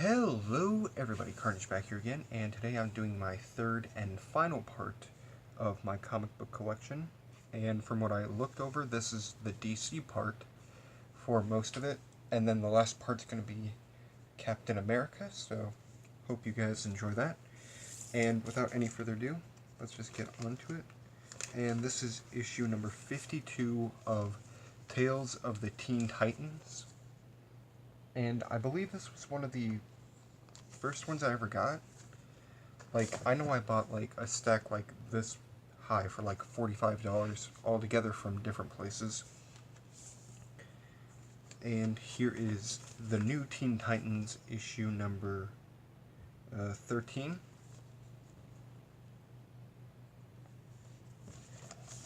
Hello everybody, Carnage back here again, and today I'm doing my third and final part of my comic book collection. And from what I looked over, this is the DC part for most of it, and then the last part's going to be Captain America, so hope you guys enjoy that. And without any further ado, let's just get onto it. And this is issue number 52 of Tales of the Teen Titans. And I believe this was one of the first ones I ever got. Like, I know I bought like a stack like this high for like $45 altogether from different places. And here is the new Teen Titans issue number 13.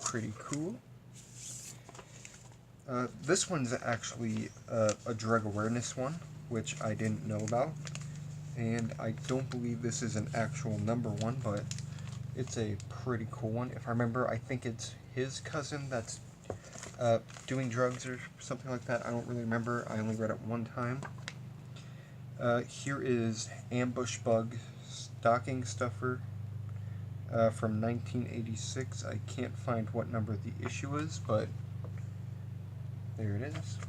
Pretty cool. This one's actually a drug awareness one, which I didn't know about. And I don't believe this is an actual number one, but it's a pretty cool one. If I remember, I think it's his cousin that's doing drugs or something like that. I don't really remember. I only read it one time. Here is Ambush Bug Stocking Stuffer from 1986. I can't find what number the issue is, but there it is.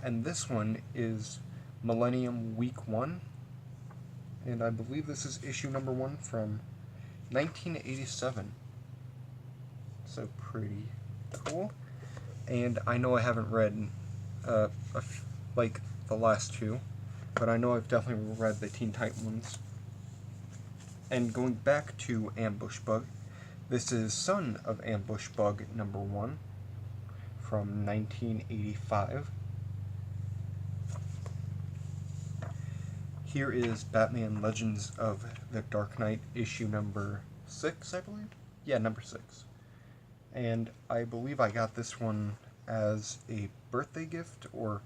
And this one is Millennium Week 1, and I believe this is issue number 1 from 1987. So pretty cool. And I know I haven't read like the last two, but I know I've definitely read the Teen Titan ones. And going back to Ambush Bug, this is Son of Ambush Bug number 1 from 1985. Here is Batman Legends of the Dark Knight issue number 6, I believe? Yeah, number 6. And I believe I got this one as a birthday gift, or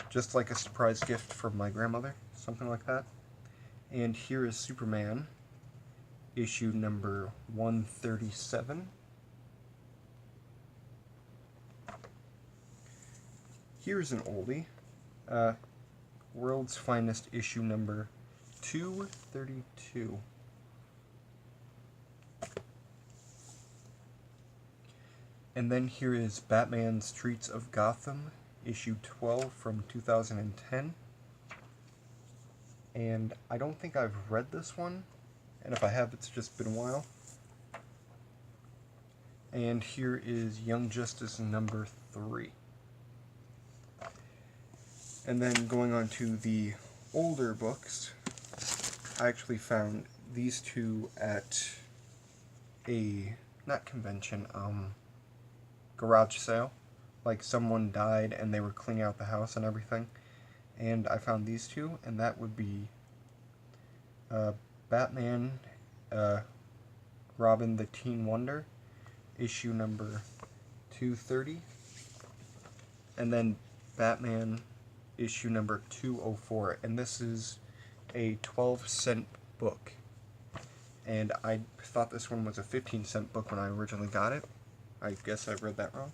just like a surprise gift from my grandmother, something like that. And here is Superman issue number 137. Here's an oldie. World's Finest issue number 232. And then here is Batman Streets of Gotham issue 12 from 2010. And I don't think I've read this one, and if I have, it's just been a while. And here is Young Justice number 3. And then going on to the older books, I actually found these two at a, not convention, garage sale. Like, someone died and they were cleaning out the house and everything. And I found these two, and that would be Batman, Robin the Teen Wonder, issue number 230. And then Batman issue number 204, and this is a 12-cent book. And I thought this one was a 15-cent book when I originally got it. I guess I read that wrong.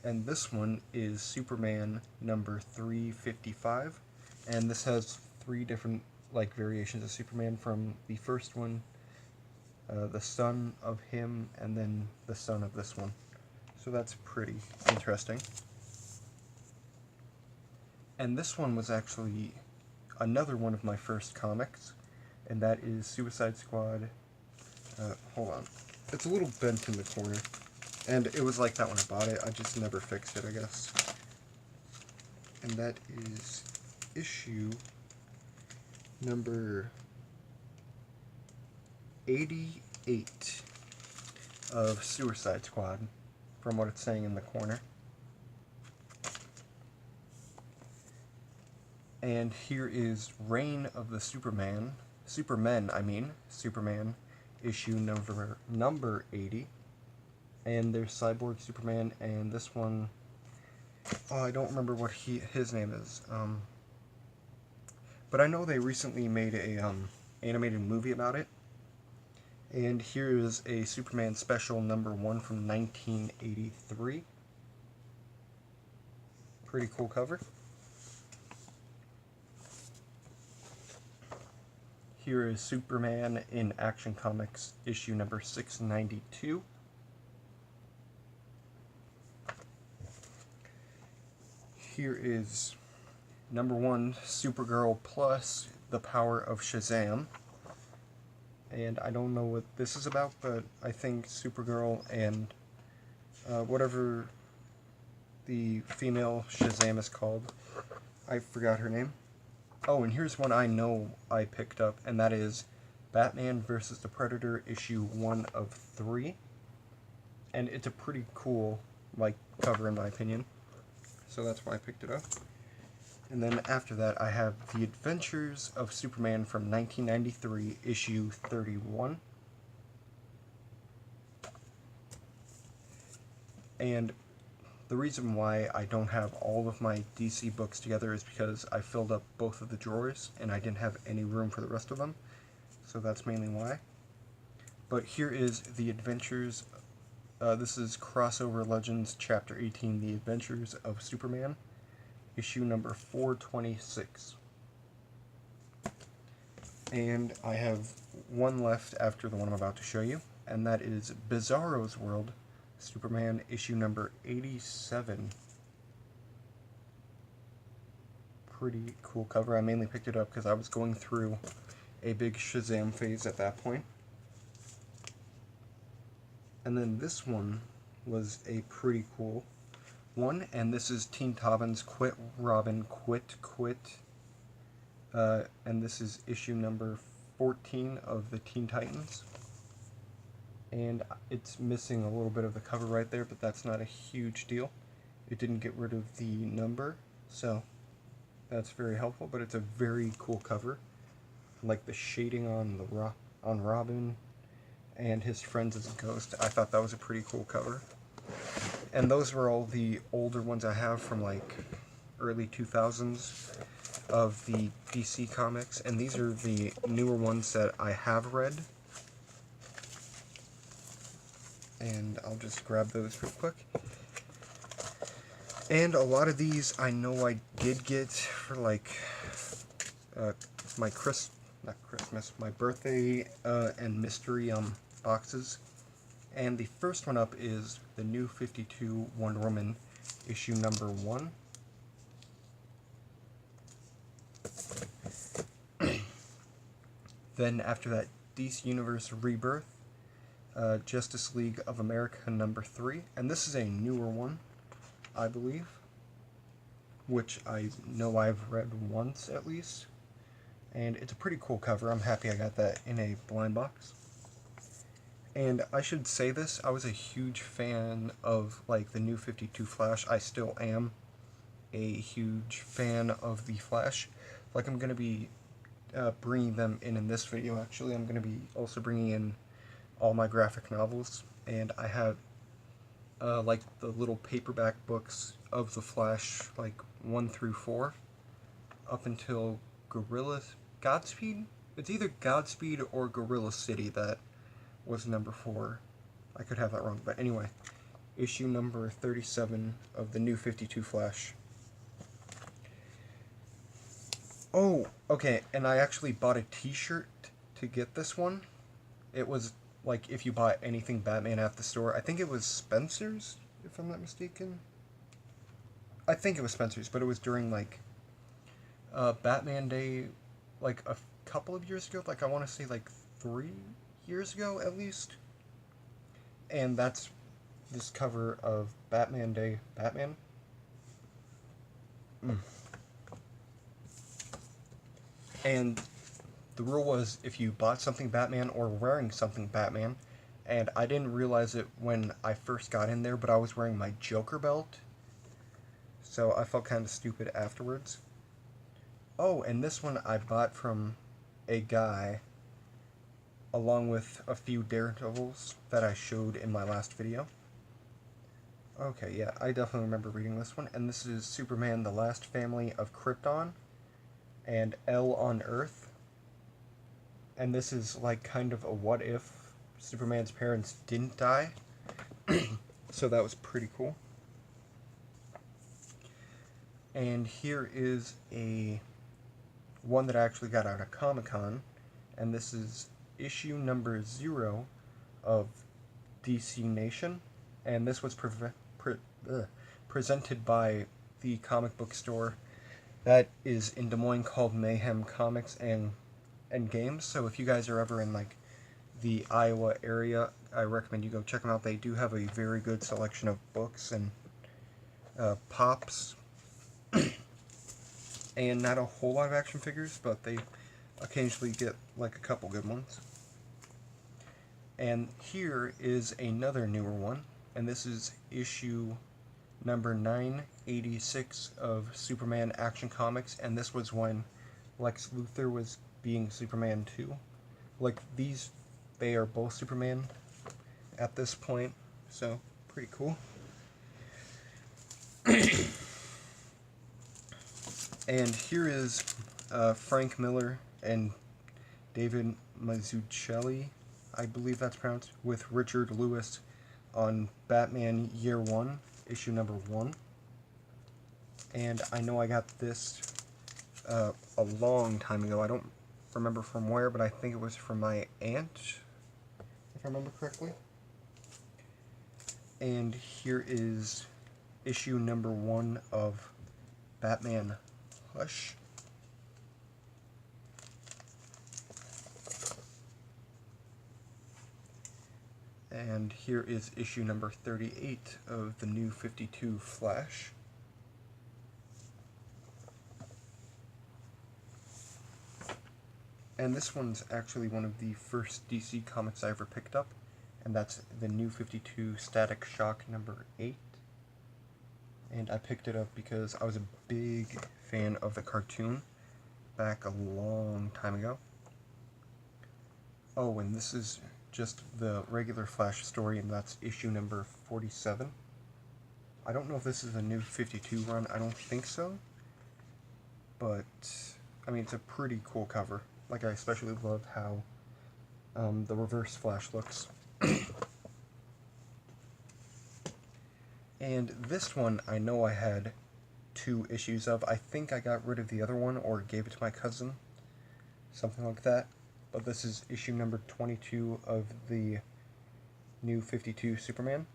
And this one is Superman number 355, and this has 3 different like variations of Superman, from the first one, the son of him, and then the son of this one. So that's pretty interesting. And this one was actually another one of my first comics, and that is Suicide Squad. Hold on. It's a little bent in the corner, and it was like that when I bought it. I just never fixed it, I guess. And that is issue number 88 of Suicide Squad, from what it's saying in the corner. And here is Reign of the Superman, Superman issue number 80. And there's Cyborg Superman, and this one, oh, I don't remember what his name is. But I know they recently made a animated movie about it. And here is a Superman special number 1 from 1983. Pretty cool cover. Here is Superman in Action Comics issue number 692. Here is number 1, Supergirl Plus, The Power of Shazam. And I don't know what this is about, but I think Supergirl and whatever the female Shazam is called, I forgot her name. Oh, and here's one I know I picked up, and that is Batman vs. the Predator, issue 1 of 3. And it's a pretty cool, cover in my opinion. So that's why I picked it up. And then after that, I have The Adventures of Superman from 1993, issue 31. And the reason why I don't have all of my DC books together is because I filled up both of the drawers and I didn't have any room for the rest of them. So that's mainly why. But here is The Adventures. This is Crossover Legends Chapter 18, The Adventures of Superman, issue number 426. And I have one left after the one I'm about to show you, and that is Bizarro's World, Superman, issue number 87. Pretty cool cover. I mainly picked it up because I was going through a big Shazam phase at that point. And then this one was a pretty cool one, and this is Teen Titans Quit Robin Quit. And this is issue number 14 of the Teen Titans. And it's missing a little bit of the cover right there, but that's not a huge deal. It didn't get rid of the number, so that's very helpful, but it's a very cool cover. I like the shading on Robin and his friends as a ghost. I thought that was a pretty cool cover. And those were all the older ones I have from early 2000s of the DC comics, and these are the newer ones that I have read. And I'll just grab those real quick. And a lot of these I know I did get for my birthday and mystery boxes. And the first one up is the New 52 Wonder Woman, issue number 1. Then after that, DC Universe Rebirth, Justice League of America number 3, and this is a newer one, I believe, which I know I've read once at least, and it's a pretty cool cover. I'm happy I got that in a blind box. And I should say this, I was a huge fan of the New 52 Flash. I still am a huge fan of the Flash. I'm going to be bringing them in this video. Actually, I'm going to be also bringing in all my graphic novels, and I have the little paperback books of the Flash, 1 through 4, up until Godspeed? It's either Godspeed or Gorilla City that was number 4. I could have that wrong, but anyway, issue number 37 of the New 52 Flash. Oh, okay, and I actually bought a t-shirt to get this one. It was if you bought anything Batman at the store. I think it was Spencer's, if I'm not mistaken. I think it was Spencer's, but it was during Batman Day, a couple of years ago. I want to say 3 years ago at least. And that's this cover of Batman Day Batman. And the rule was if you bought something Batman or wearing something Batman, and I didn't realize it when I first got in there, but I was wearing my Joker belt, so I felt kind of stupid afterwards. Oh, and this one I bought from a guy along with a few Daredevils that I showed in my last video. Okay, yeah, I definitely remember reading this one, and this is Superman, the Last Family of Krypton, and L on Earth. And this is kind of a what if Superman's parents didn't die. So that was pretty cool. And here is a one that I actually got out of Comic-Con, and this is issue number 0 of DC Nation, and this was presented by the comic book store that is in Des Moines called Mayhem Comics and Games. So if you guys are ever in like the Iowa area, I recommend you go check them out. They do have a very good selection of books and pops, and not a whole lot of action figures, but they occasionally get like a couple good ones. And here is another newer one, and this is issue number 986 of Superman Action Comics, and this was when Lex Luthor was being Superman 2. Like, these, they are both Superman at this point, so pretty cool. And here is Frank Miller and David Mazzucchelli, I believe that's pronounced, with Richard Lewis on Batman Year 1, issue number 1. And I know I got this a long time ago. I don't remember from where, but I think it was from my aunt, if I remember correctly. And here is issue number 1 of Batman Hush. And here is issue number 38 of the New 52 Flash. And this one's actually one of the first DC comics I ever picked up, and that's the New 52 Static Shock number 8. And I picked it up because I was a big fan of the cartoon back a long time ago. Oh, and this is just the regular Flash story, and that's issue number 47. I don't know if this is a New 52 run, I don't think so. But, I mean, it's a pretty cool cover. Like, I especially love how the reverse Flash looks. And this one, I know I had 2 issues of. I think I got rid of the other one or gave it to my cousin. Something like that. But this is issue number 22 of the New 52 Superman.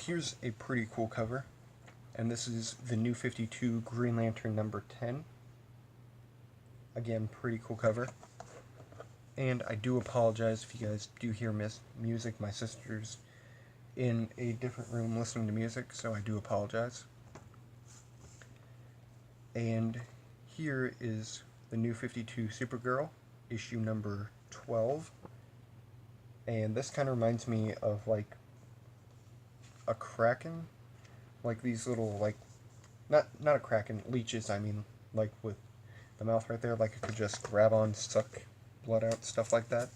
Here's a pretty cool cover. And this is the New 52 Green Lantern number 10. Again, pretty cool cover. And I do apologize if you guys do hear music. My sister's in a different room listening to music, so I do apologize. And here is the New 52 Supergirl, issue number 12. And this kind of reminds me of, like, a Kraken. Like these little, like, not a Kraken, leeches, I mean, like with the mouth right there, like it could just grab on, suck blood out, stuff like that.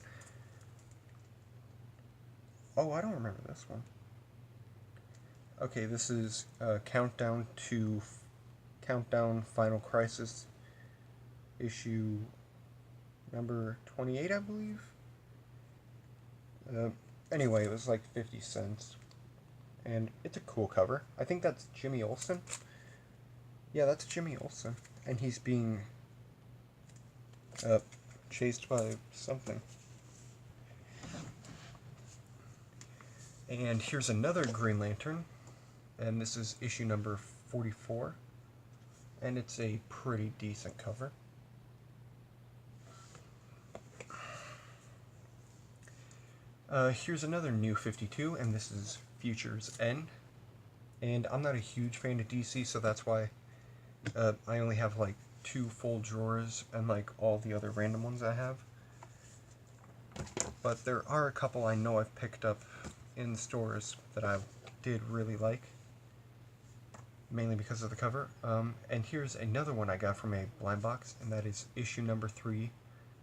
Oh, I don't remember this one. Okay, this is Countdown Final Crisis, issue number 28, I believe. Anyway, it was like 50 cents. And it's a cool cover. I think that's Jimmy Olsen. Yeah, that's Jimmy Olsen. And he's being chased by something. And here's another Green Lantern. And this is issue number 44. And it's a pretty decent cover. Here's another New 52, and this is Future's End. And I'm not a huge fan of DC, so that's why I only have like 2 full drawers and like all the other random ones I have. But there are a couple I know I've picked up in the stores that I did really like, mainly because of the cover. And here's another one I got from a blind box, and that is issue number 3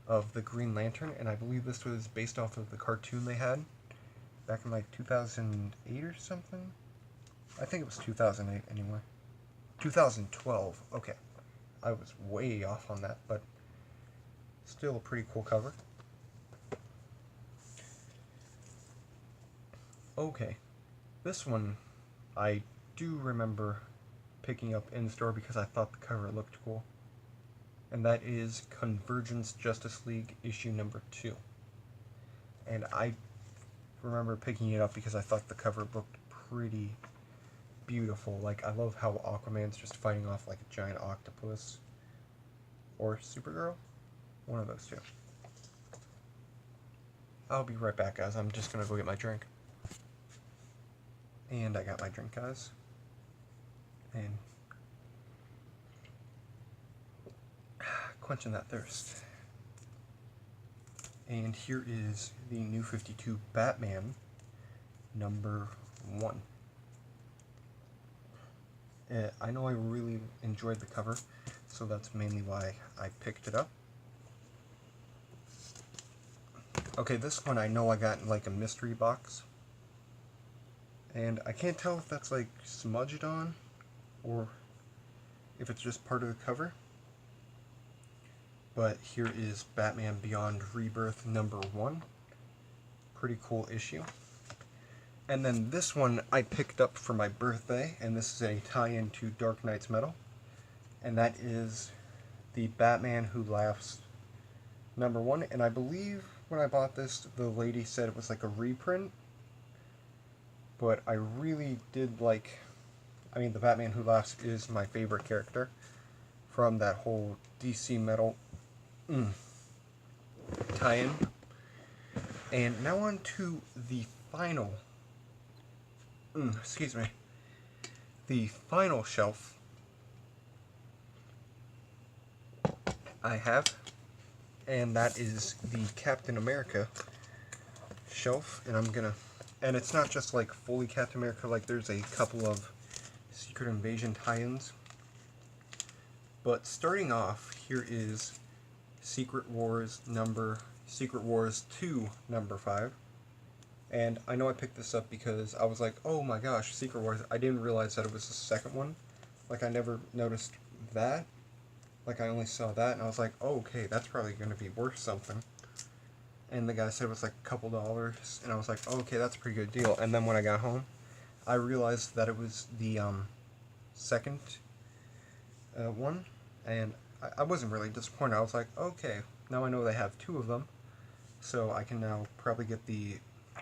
of the Green Lantern, and I believe this was based off of the cartoon they had back in like 2008 or something. I think it was 2008 anyway. 2012, okay. I was way off on that, but still a pretty cool cover. Okay, this one I do remember picking up in store because I thought the cover looked cool. And that is Convergence Justice League issue number 2. And I remember picking it up because I thought the cover looked pretty beautiful. Like, I love how Aquaman's just fighting off like a giant octopus. Or Supergirl? One of those two. I'll be right back, guys. I'm just gonna go get my drink. And I got my drink, guys. And quenching that thirst. And here is the New 52 Batman number 1. I know I really enjoyed the cover, so that's mainly why I picked it up. Okay, this one I know I got in like a mystery box. And I can't tell if that's like smudged on or if it's just part of the cover. But here is Batman Beyond Rebirth number 1. Pretty cool issue. And then this one I picked up for my birthday, and this is a tie-in to Dark Knight's Metal. And that is the Batman Who Laughs number 1. And I believe when I bought this, the lady said it was like a reprint. But I really did like... I mean, the Batman Who Laughs is my favorite character from that whole DC Metal tie-in. And now on to the final... excuse me. The final shelf I have, and that is the Captain America shelf, and it's not just like fully Captain America, like there's a couple of Secret Invasion tie-ins. But starting off, here is Secret Wars 2 number 5. And I know I picked this up because I was like, oh my gosh, Secret Wars, I didn't realize that it was the second one. Like, I never noticed that. Like, I only saw that, and I was like, oh, okay, that's probably going to be worth something. And the guy said it was like a couple dollars, and I was like, oh, okay, that's a pretty good deal. And then when I got home, I realized that it was the second one, and I wasn't really disappointed. I was like, okay, now I know they have 2 of them, so I can now probably get the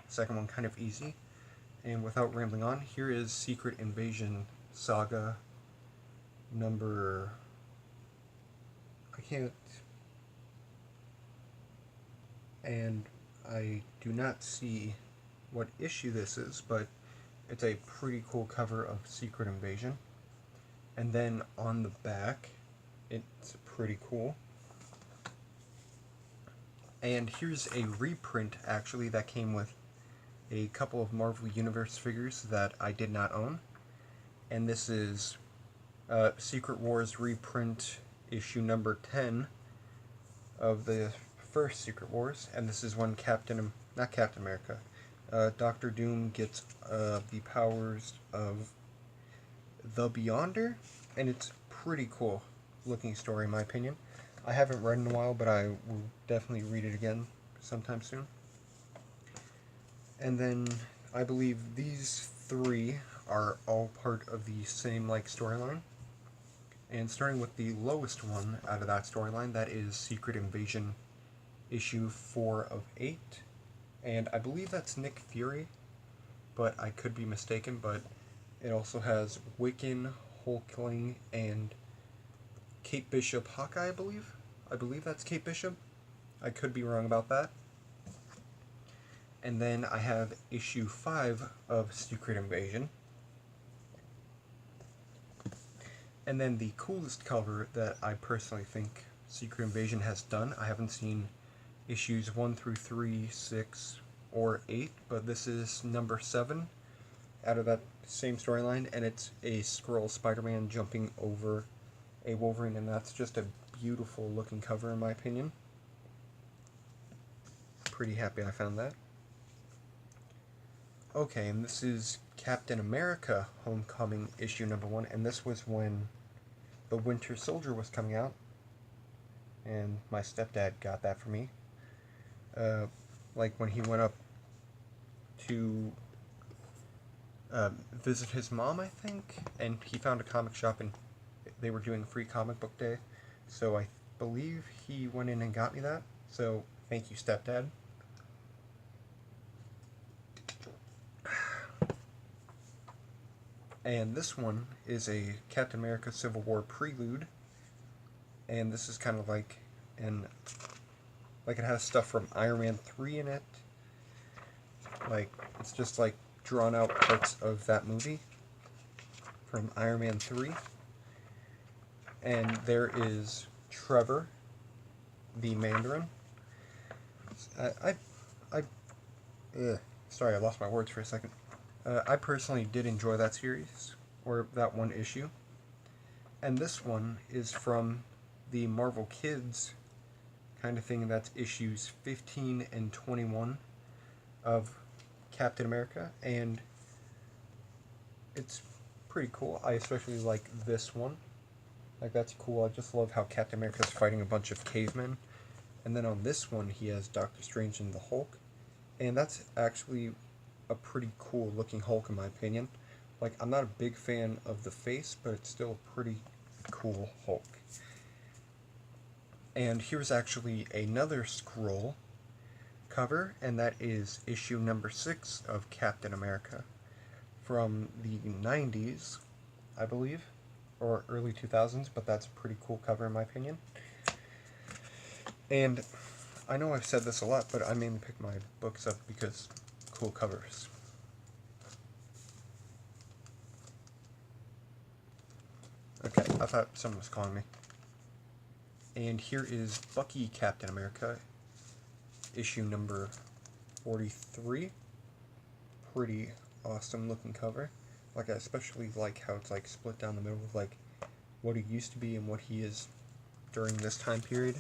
second one kind of easy. And without rambling on, here is Secret Invasion Saga number... And I do not see what issue this is, but it's a pretty cool cover of Secret Invasion. And then on the back, it's pretty cool. And here's a reprint, actually, that came with a couple of Marvel Universe figures that I did not own. And this is Secret Wars reprint issue number 10 of the first Secret Wars. And this is when Dr. Doom gets the powers of the Beyonder. And it's pretty cool looking story, in my opinion. I haven't read in a while, but I will definitely read it again sometime soon. And then I believe these 3 are all part of the same storyline. And starting with the lowest one out of that storyline, that is Secret Invasion issue 4 of 8. And I believe that's Nick Fury, but I could be mistaken. But it also has Wiccan, Hulkling, and Kate Bishop Hawkeye, I believe. I believe that's Kate Bishop. I could be wrong about that. And then I have issue 5 of Secret Invasion. And then the coolest cover that I personally think Secret Invasion has done, I haven't seen issues 1 through 3, 6, or 8, but this is number 7 out of that same storyline, and it's a Skrull Spider-Man jumping over a Wolverine, and that's just a beautiful looking cover in my opinion. Pretty happy I found that. Okay, and this is Captain America Homecoming issue number 1, and this was when the Winter Soldier was coming out, and my stepdad got that for me. Like when he went up to visit his mom, I think, and he found a comic shop and they were doing free comic book day. So I believe he went in and got me that. So thank you, stepdad. And this one is a Captain America Civil War prelude. And this is kind of like it has stuff from Iron Man 3 in it. Like, it's just like drawn out parts of that movie from Iron Man 3. And there is Trevor, the Mandarin. Sorry, I lost my words for a second. I personally did enjoy that series, or that one issue. And this one is from the Marvel Kids kind of thing. That's issues 15 and 21 of Captain America, and it's pretty cool. I especially like this one. Like, that's cool. I just love how Captain America's fighting a bunch of cavemen. And then on this one, he has Doctor Strange and the Hulk. And that's actually a pretty cool looking Hulk, in my opinion. Like, I'm not a big fan of the face, but it's still a pretty cool Hulk. And here's actually another scroll cover, and that is issue number 6 of Captain America from the 90s, I believe, or early 2000s, but that's a pretty cool cover in my opinion. And I know I've said this a lot, but I mainly pick my books up because cool covers. Okay, I thought someone was calling me. And here is Bucky Captain America, issue number 43. Pretty awesome looking cover. Like, I especially like how it's like split down the middle of like what he used to be and what he is during this time period.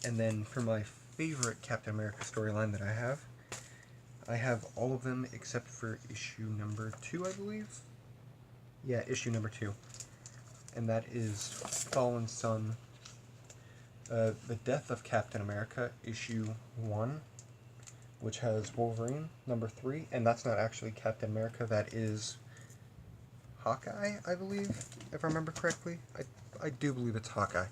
And then for my favorite Captain America storyline that I have all of them except for issue number 2, I believe. Yeah, issue number 2. And that is Fallen Son, The Death of Captain America, issue 1, which has Wolverine, number 3, and that's not actually Captain America, that is Hawkeye, I believe, if I remember correctly. I do believe it's Hawkeye.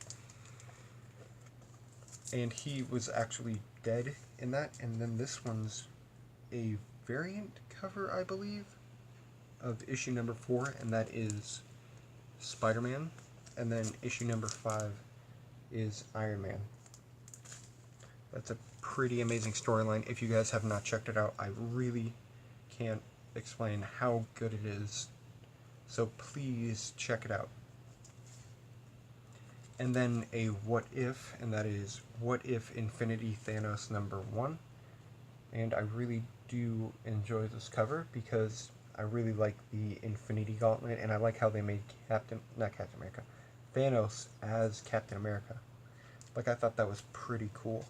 And he was actually dead in that, and then this one's a variant cover, I believe, of issue number 4, and that is Spider-Man, and then issue number 5 is Iron Man. That's a pretty amazing storyline. If you guys have not checked it out, I really can't explain how good it is, so please check it out. And then a what if, and that is What If Infinity Thanos number 1, and I really do enjoy this cover because I really like the Infinity Gauntlet, and I like how they made Thanos as Captain America. Like, I thought that was pretty cool.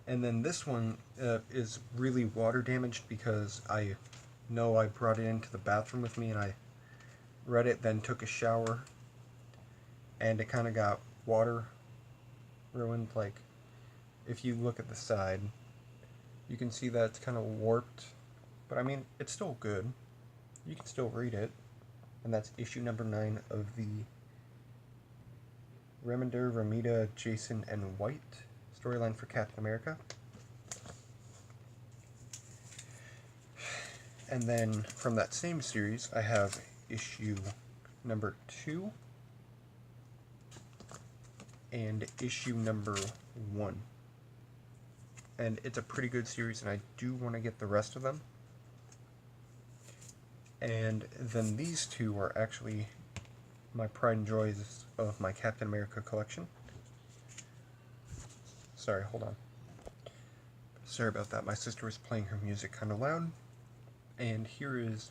And then this one is really water damaged because I know I brought it into the bathroom with me and I read it, then took a shower, and it kind of got water ruined. Like, if you look at the side, you can see that it's kind of warped, but I mean, it's still good. You can still read it, and that's issue number 9 of the Remender, Ramita, Jason, and White storyline for Captain America. And then from that same series, I have issue number 2 and issue number 1. And it's a pretty good series, and I do want to get the rest of them. And then these two are actually my pride and joys of my Captain America collection. Sorry, hold on. Sorry about that. My sister was playing her music kind of loud. And here is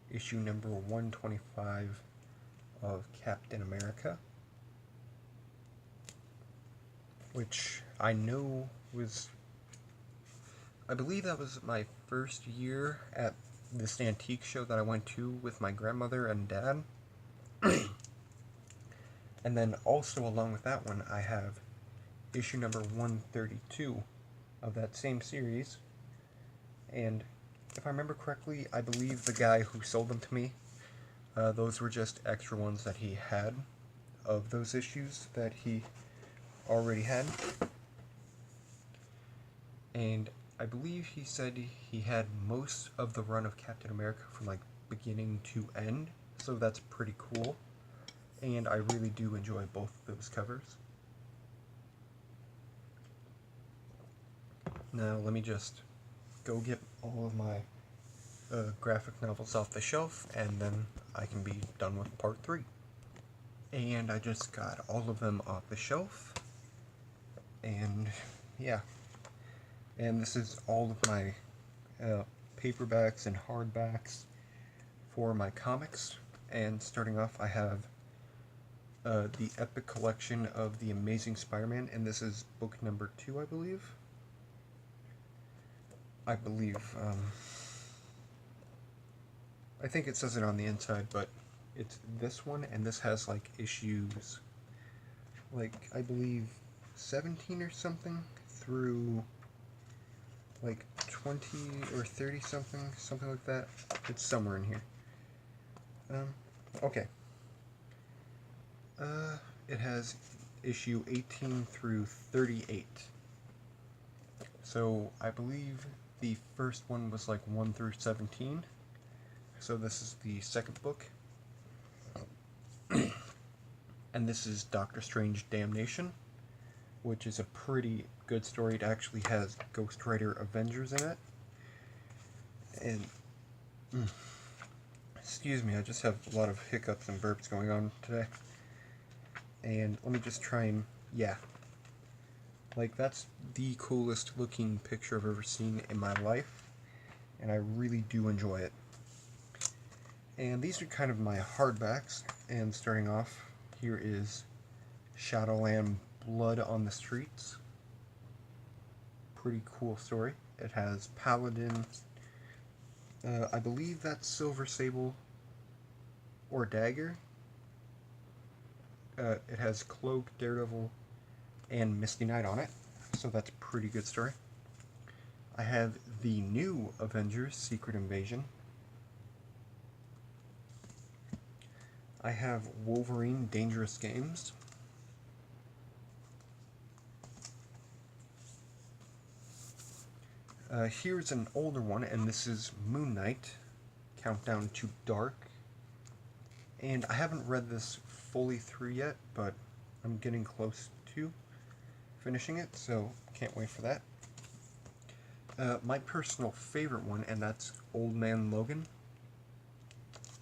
issue number 125 of Captain America, which I know was, I believe that was my first year at this antique show that I went to with my grandmother and dad. And then also along with that one, I have issue number 132 of that same series. And if I remember correctly, I believe the guy who sold them to me, those were just extra ones that he had of those issues that he already had. And I believe he said he had most of the run of Captain America from like beginning to end, so that's pretty cool. And I really do enjoy both of those covers. Now let me just go get all of my graphic novels off the shelf, and then I can be done with part 3. And I just got all of them off the shelf, and yeah. And this is all of my paperbacks and hardbacks for my comics. And starting off, I have the Epic Collection of The Amazing Spider-Man, and this is book number 2, I believe. I think it says it on the inside, but it's this one, and this has like issues, like I believe 17 or something through like 20 or 30 something like that. It's somewhere in here. Okay. It has issue 18 through 38. So I believe the first one was like 1 through 17. So this is the second book. And this is Doctor Strange Damnation, which is a pretty good story. It actually has Ghost Rider Avengers in it. And excuse me, I just have a lot of hiccups and burps going on today. And let me just try and, yeah. Like, that's the coolest looking picture I've ever seen in my life, and I really do enjoy it. And these are kind of my hardbacks, and starting off, here is Shadowland Blood on the Streets. Pretty cool story. It has Paladin, I believe that's Silver Sable or Dagger. It has Cloak, Daredevil, and Misty Knight on it, so that's a pretty good story. I have the new Avengers Secret Invasion. I have Wolverine Dangerous Games. Here's an older one, and this is Moon Knight, Countdown to Dark. And I haven't read this fully through yet, but I'm getting close to finishing it, so can't wait for that. My personal favorite one, and that's Old Man Logan.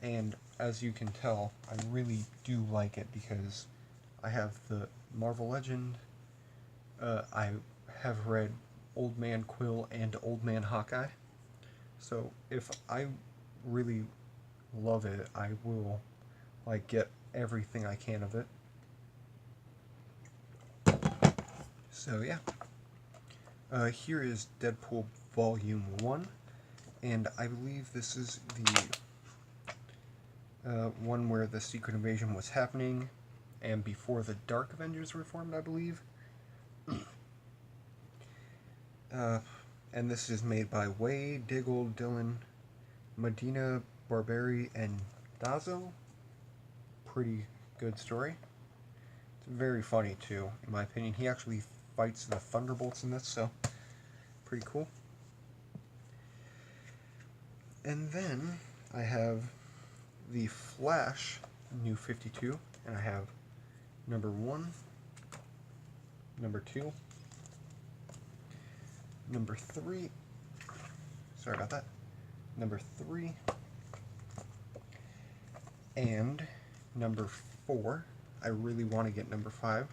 And as you can tell, I really do like it because I have the Marvel Legend, I have read Old Man Quill and Old Man Hawkeye. So if I really love it, I will like get everything I can of it. So yeah. Here is Deadpool Volume 1, and I believe this is the one where the Secret Invasion was happening, and before the Dark Avengers were formed, I believe. And this is made by Way, Diggle, Dillon, Medina, Barberi, and Dazo. Pretty good story. It's very funny, too, in my opinion. He actually fights the Thunderbolts in this, so pretty cool. And then I have the Flash New 52, and I have number 1, number 2, number 3, sorry about that, number 3, and number 4. I really want to get number 5.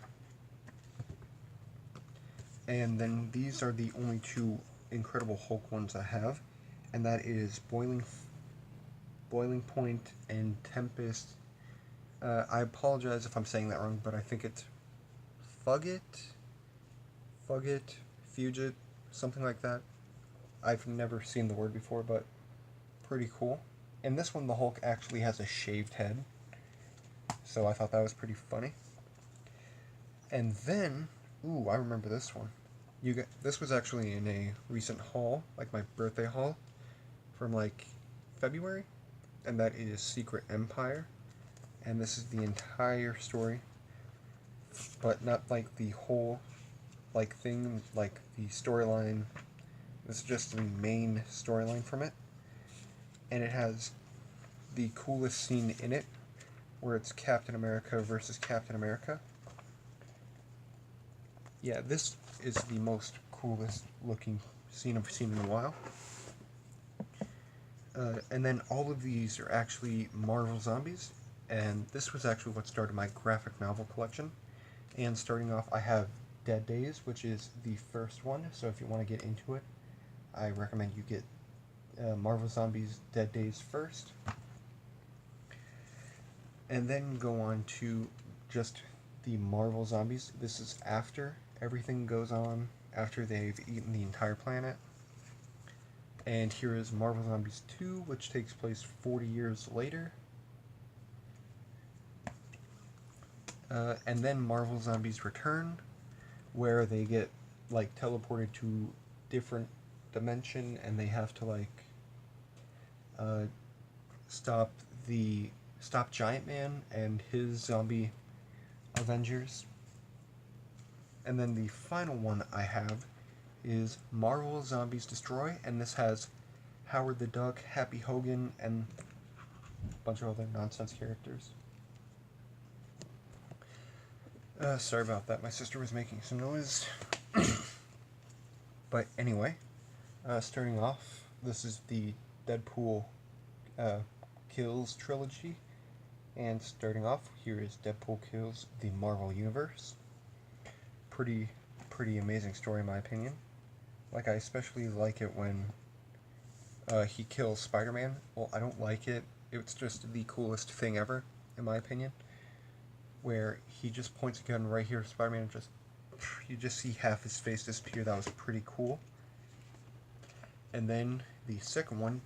And then these are the only 2 Incredible Hulk ones I have, and that is Boiling Point and Tempest. I apologize if I'm saying that wrong, but I think it's Fugit, Fugit, something like that. I've never seen the word before, but pretty cool. In this one, the Hulk actually has a shaved head, so I thought that was pretty funny. And then, ooh, I remember this one. this was actually in a recent haul, like my birthday haul, from like February, and that is Secret Empire, and this is the entire story, but not like the whole like thing, like the storyline. This is just the main storyline from it, and it has the coolest scene in it, where it's Captain America versus Captain America. Yeah, this is the most coolest looking scene I've seen in a while. And then all of these are actually Marvel Zombies, and this was actually what started my graphic novel collection. And starting off, I have Dead Days, which is the first one, so if you want to get into it, I recommend you get Marvel Zombies Dead Days first. And then go on to just the Marvel Zombies. This is after everything goes on, after they've eaten the entire planet. And here is Marvel Zombies 2, which takes place 40 years later. And then Marvel Zombies Return, where they get like teleported to different dimension, and they have to like stop Giant Man and his zombie Avengers. And then the final one I have is Marvel Zombies Destroy, and this has Howard the Duck, Happy Hogan, and a bunch of other nonsense characters. Sorry about that, my sister was making some noise. But anyway, starting off, this is the Deadpool Kills trilogy, and starting off, here is Deadpool Kills the Marvel Universe. Pretty amazing story in my opinion. Like, I especially like it when he kills Spider-Man. Well, I don't like it. It's just the coolest thing ever, in my opinion. Where he just points a gun right here at Spider-Man and you just see half his face disappear. That was pretty cool. And then the second one,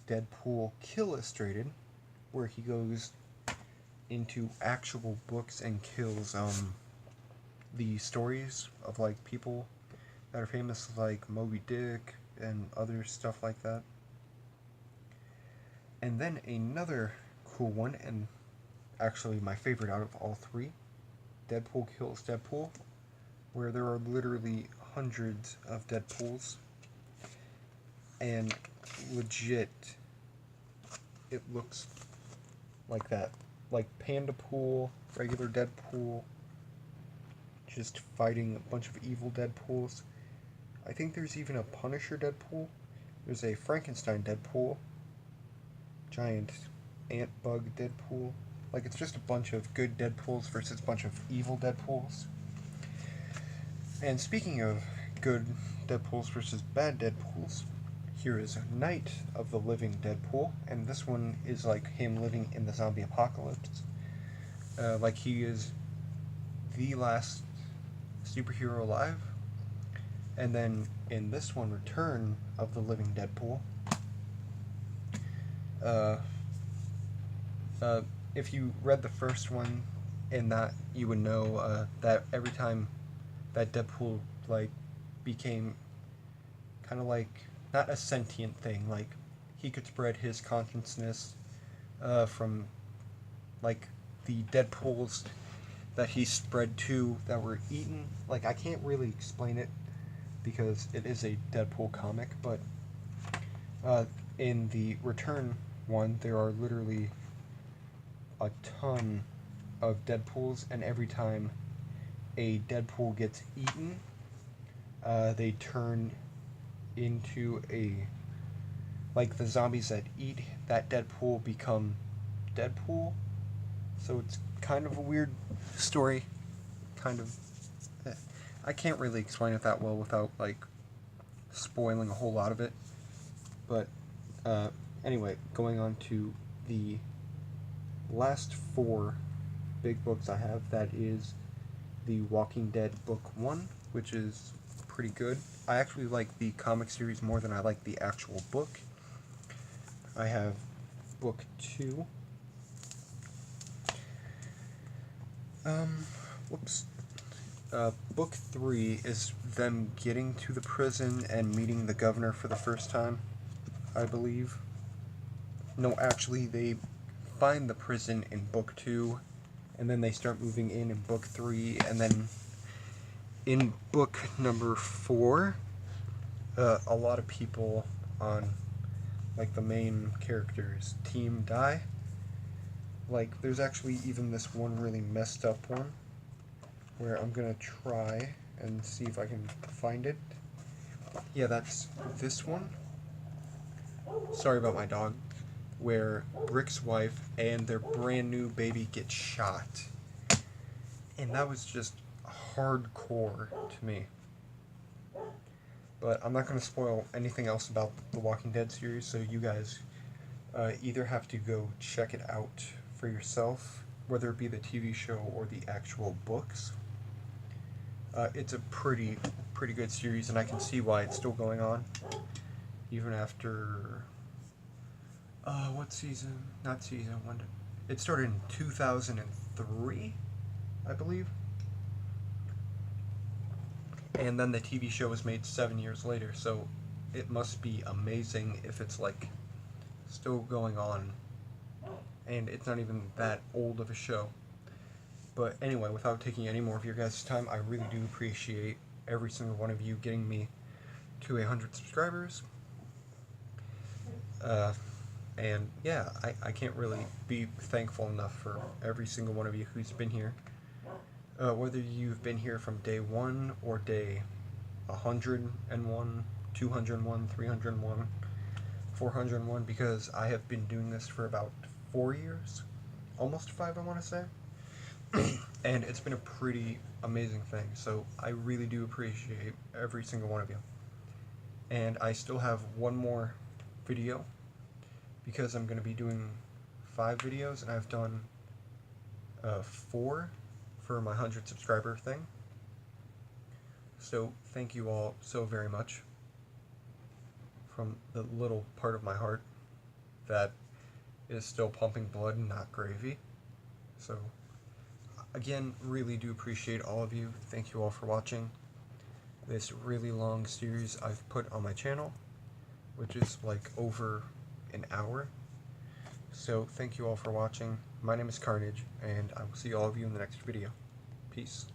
Deadpool Killustrated, where he goes into actual books and kills the stories of like people that are famous, like Moby Dick and other stuff like that. And then another cool one, and actually my favorite out of all three, Deadpool Kills Deadpool, where there are literally hundreds of Deadpools, and legit, it looks like that. Like Pandapool, regular Deadpool, just fighting a bunch of evil Deadpools. I think there's even a Punisher Deadpool. There's a Frankenstein Deadpool, giant ant bug Deadpool. Like, it's just a bunch of good Deadpools versus a bunch of evil Deadpools. And speaking of good Deadpools versus bad Deadpools, here is Night of the Living Deadpool, and this one is like him living in the zombie apocalypse. Like, he is the last superhero alive. And then in this one, Return of the Living Deadpool, if you read the first one, in that you would know that every time that Deadpool like became kind of like not a sentient thing, like he could spread his consciousness from like the Deadpools that he spread to that were eaten. Like, I can't really explain it because it is a Deadpool comic, but in the Return one, there are literally a ton of Deadpools, and every time a Deadpool gets eaten, they turn into like the zombies that eat that Deadpool become Deadpool. So it's kind of a weird story, kind of. I can't really explain it that well without like spoiling a whole lot of it. But anyway, going on to the last 4 big books I have, that is The Walking Dead Book 1, which is pretty good. I actually like the comic series more than I like the actual book. I have Book 2. Whoops. Book 3 is them getting to the prison and meeting the governor for the first time, I believe. No, actually, they find the prison in Book 2, and then they start moving in Book 3, and then in Book number 4, a lot of people on, like, the main characters' team die. Like, there's actually even this one really messed up one, where I'm gonna try and see if I can find it. Yeah, that's this one. Sorry about my dog. Where Brick's wife and their brand new baby get shot. And that was just hardcore to me. But I'm not going to spoil anything else about the Walking Dead series, so you guys either have to go check it out for yourself, whether it be the TV show or the actual books. It's a pretty good series, and I can see why it's still going on, even after what season? Not season one. It started in 2003, I believe. And then the TV show was made 7 years later, so it must be amazing if it's, like, still going on. And it's not even that old of a show. But anyway, without taking any more of your guys' time, I really do appreciate every single one of you getting me to 100 subscribers. And yeah, I can't really be thankful enough for every single one of you who's been here. Whether you've been here from day 1 or day 101, 201, 301, 401, because I have been doing this for about 4 years. Almost 5, I want to say. And it's been a pretty amazing thing, so I really do appreciate every single one of you. And I still have one more video, because I'm going to be doing 5 videos, and I've done 4 for my 100 subscriber thing. So thank you all so very much from the little part of my heart that is still pumping blood and not gravy. So again, really do appreciate all of you. Thank you all for watching this really long series I've put on my channel, which is like over an hour. So thank you all for watching. My name is Carnage, and I will see all of you in the next video. Peace.